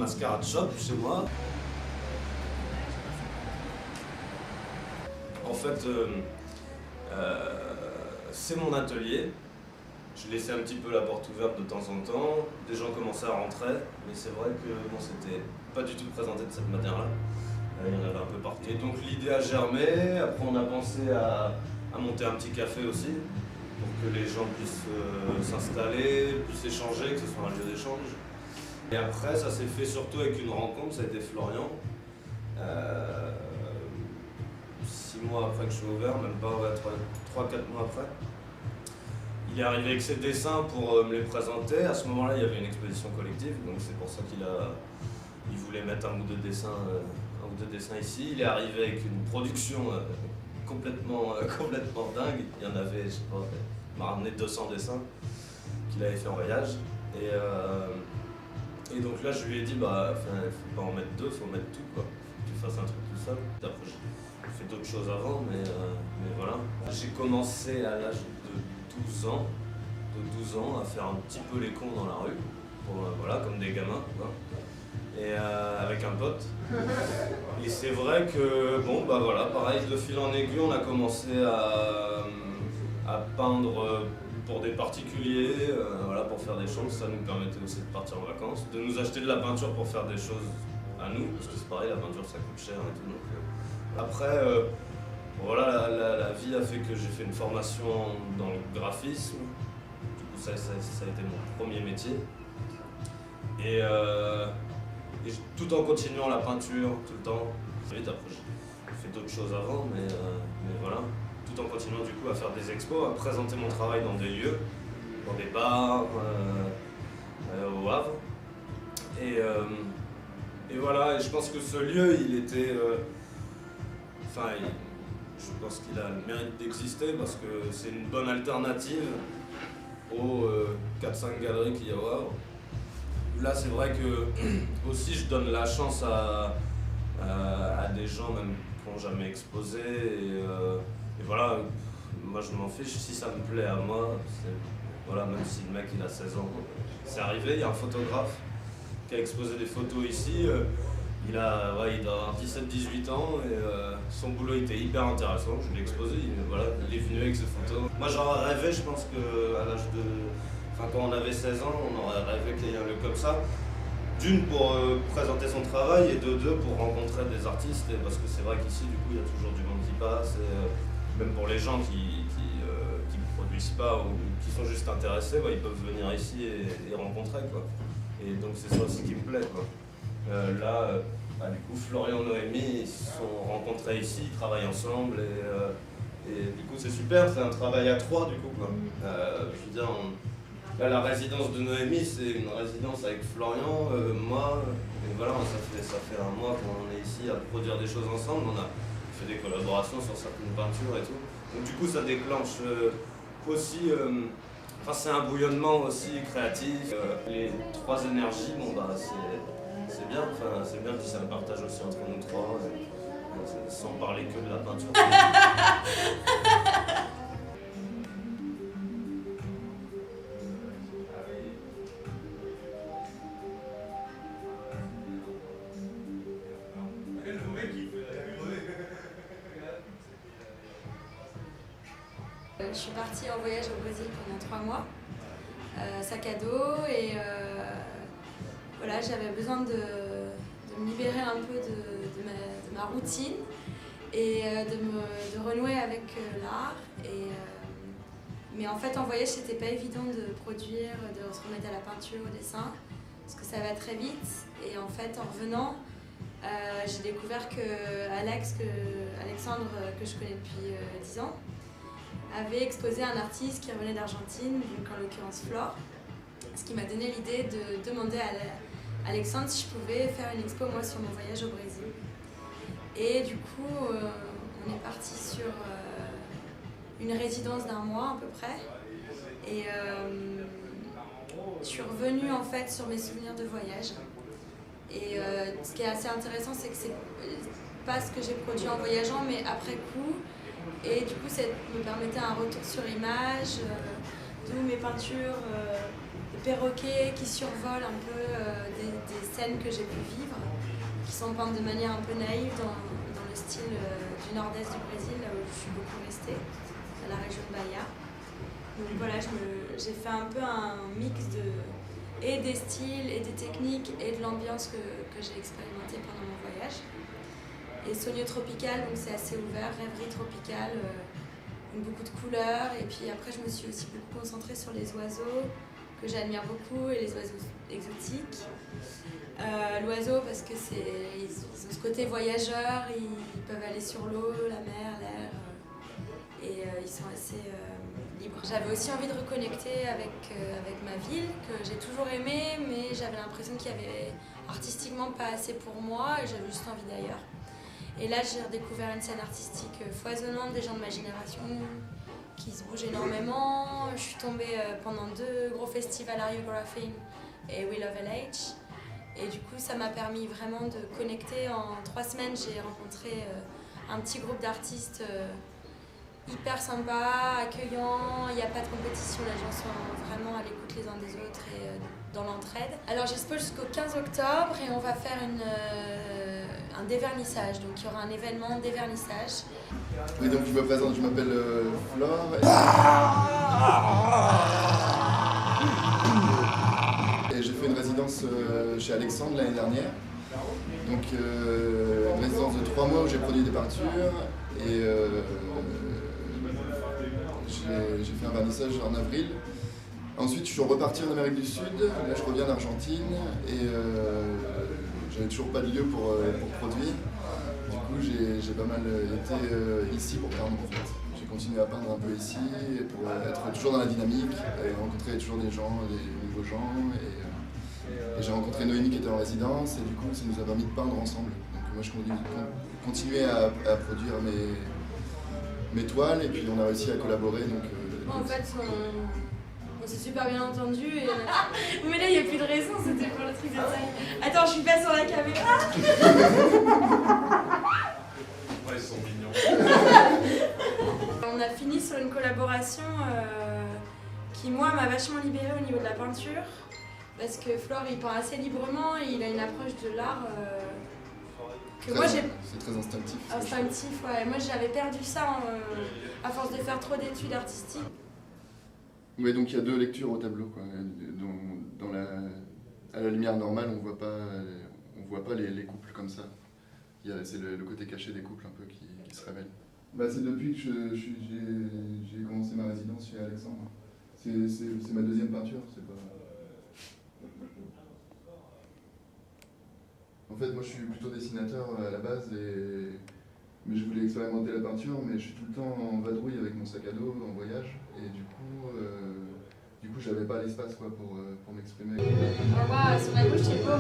Mascarade Shop chez moi. En fait, c'est mon atelier. Je laissais un petit peu la porte ouverte de temps en temps. Des gens commençaient à rentrer, mais c'est vrai que bon, c'était pas du tout présenté de cette manière-là. Il y en avait un peu partout. Et donc l'idée a germé. Après, on a pensé à monter un petit café aussi, pour que les gens puissent s'installer, puissent échanger, que ce soit un lieu d'échange. Et après, ça s'est fait surtout avec une rencontre, ça a été Florian. 6 mois après que je sois ouvert, même pas, ouais, 3-4 mois après. Il est arrivé avec ses dessins pour me les présenter. À ce moment-là, il y avait une exposition collective, donc c'est pour ça qu'il voulait mettre un ou deux dessins ici. Il est arrivé avec une production complètement dingue. Il y en avait, je sais pas, il m'a ramené 200 dessins qu'il avait fait en voyage. Et donc là, je lui ai dit, bah, faut pas en mettre deux, faut mettre tout, quoi. Que tu fasses un truc tout seul. Après, j'ai fait d'autres choses avant, mais voilà. J'ai commencé à l'âge de 12 ans, à faire un petit peu les cons dans la rue, voilà, comme des gamins, quoi. Et avec un pote. Et c'est vrai que, bon, bah voilà, pareil, de fil en aiguille, on a commencé à peindre pour des particuliers, voilà, pour faire des choses. Ça nous permettait aussi de partir en vacances, de nous acheter de la peinture pour faire des choses à nous, parce que c'est pareil, la peinture ça coûte cher et tout. Donc, après, voilà, la vie a fait que j'ai fait une formation dans le graphisme. Du coup, ça a été mon premier métier. Et tout en continuant la peinture tout le temps. Après, j'ai fait d'autres choses avant, mais voilà. Tout en continuant du coup à faire des expos, à présenter mon travail dans des lieux, dans des bars, au Havre. Et voilà, et je pense que ce lieu, il était... je pense qu'il a le mérite d'exister parce que c'est une bonne alternative aux 4-5 galeries qu'il y a au Havre. Là, c'est vrai que aussi je donne la chance à des gens même qui n'ont jamais exposé. Et voilà, moi je m'en fiche, si ça me plaît à moi, voilà, même si le mec il a 16 ans. C'est arrivé, il y a un photographe qui a exposé des photos ici. Il doit avoir 17-18 ans et son boulot était hyper intéressant. Je l'ai exposé, il est venu avec ses photos. Moi j'aurais rêvé, je pense qu'à l'âge de... quand on avait 16 ans, on aurait rêvé qu'il y ait un lieu comme ça. D'une, pour présenter son travail, et de deux, pour rencontrer des artistes. Parce que c'est vrai qu'ici, du coup, il y a toujours du monde qui passe. Et même pour les gens qui ne produisent pas ou qui sont juste intéressés, ils peuvent venir ici et rencontrer, quoi. Et donc c'est ça aussi qui me plaît, quoi. Du coup, Florian et Noémie ils se sont rencontrés ici, ils travaillent ensemble. Et du coup, c'est super, c'est un travail à trois, du coup, quoi. Je veux dire, là, la résidence de Noémie, c'est une résidence avec Florian, moi, et voilà, ça fait un mois qu'on est ici à produire des choses ensemble. On a fait des collaborations sur certaines peintures et tout. Donc du coup, ça déclenche aussi, c'est un bouillonnement aussi créatif. Les trois énergies, c'est bien, c'est bien, puis ça me partage aussi entre nous trois, sans parler que de la peinture. Je suis partie en voyage au Brésil pendant 3 mois, sac à dos, et voilà, j'avais besoin de me libérer un peu de ma routine et de renouer avec l'art. Mais en fait, en voyage, c'était pas évident de produire, de se remettre à la peinture, au dessin, parce que ça va très vite. Et en fait, en revenant, j'ai découvert que Alexandre, que je connais depuis 10 ans, avait exposé un artiste qui revenait d'Argentine, donc en l'occurrence Flore, ce qui m'a donné l'idée de demander à Alexandre si je pouvais faire une expo moi sur mon voyage au Brésil. Et du coup, on est parti sur une résidence d'1 mois à peu près. Et je suis revenue en fait sur mes souvenirs de voyage. Et ce qui est assez intéressant, c'est que c'est pas ce que j'ai produit en voyageant, mais après coup. Et du coup, ça me permettait un retour sur image, d'où mes peintures, des perroquets qui survolent un peu des scènes que j'ai pu vivre, qui sont peintes de manière un peu naïve dans le style du nord-est du Brésil, là où je suis beaucoup restée, à la région de Bahia. Donc voilà, j'ai fait un peu un mix et des styles, et des techniques, et de l'ambiance que j'ai expérimenté pendant mon voyage. Et Sonio Tropical, donc c'est assez ouvert, rêverie tropicale, beaucoup de couleurs. Et puis après, je me suis aussi beaucoup concentrée sur les oiseaux, que j'admire beaucoup, et les oiseaux exotiques. L'oiseau, parce que ils ont ce côté voyageur, ils peuvent aller sur l'eau, la mer, l'air, et ils sont assez libres. J'avais aussi envie de reconnecter avec ma ville, que j'ai toujours aimée, mais j'avais l'impression qu'il y avait artistiquement pas assez pour moi, et j'avais juste envie d'ailleurs. Et là, j'ai redécouvert une scène artistique foisonnante, des gens de ma génération qui se bougent énormément. Je suis tombée pendant 2 gros festivals à Graphene et We Love LH. Et du coup, ça m'a permis vraiment de connecter. En 3 semaines, j'ai rencontré un petit groupe d'artistes hyper sympas, accueillants. Il n'y a pas de compétition, les gens sont vraiment à l'écoute les uns des autres et dans l'entraide. Alors, j'expose jusqu'au 15 octobre et on va faire un dévernissage. Donc, il y aura un événement dévernissage. Oui, donc je me présente, je m'appelle Flore. Et j'ai fait une résidence chez Alexandre l'année dernière. Donc une résidence de 3 mois où j'ai produit des peintures et j'ai fait un vernissage en avril. Ensuite, je suis reparti en Amérique du Sud. Là, je reviens d'Argentine et j'avais toujours pas de lieu pour produire. Du coup, j'ai pas mal été ici pour peindre en fait. J'ai continué à peindre un peu ici pour être toujours dans la dynamique et rencontrer toujours des gens, des nouveaux gens. Et j'ai rencontré Noémie qui était en résidence et du coup, ça nous a permis de peindre ensemble. Donc moi, je continuais à produire mes toiles et puis on a réussi à collaborer. Donc, en fait, on s'est super bien entendu. Et mais là, il n'y a plus de raison, c'était pour le truc de taille. Attends, je suis pas sur la caméra. Ouais, ils sont mignons. On a fini sur une collaboration qui, moi, m'a vachement libérée au niveau de la peinture. Parce que Flore, il peint assez librement et il a une approche de l'art que moi j'ai. C'est très instinctif. Instinctif, ouais. Moi, j'avais perdu ça à force de faire trop d'études artistiques. Oui, donc il y a 2 lectures au tableau, quoi. À la lumière normale, on voit pas les couples comme ça. C'est le côté caché des couples un peu qui se révèle. Bah, c'est depuis que j'ai commencé ma résidence chez Alexandre. C'est ma 2e peinture, c'est pas... En fait, moi je suis plutôt dessinateur à la base, mais je voulais expérimenter la peinture, mais je suis tout le temps en vadrouille avec mon sac à dos, en voyage, et du coup j'avais pas l'espace pour m'exprimer. Moi, sur la gauche, c'est beau.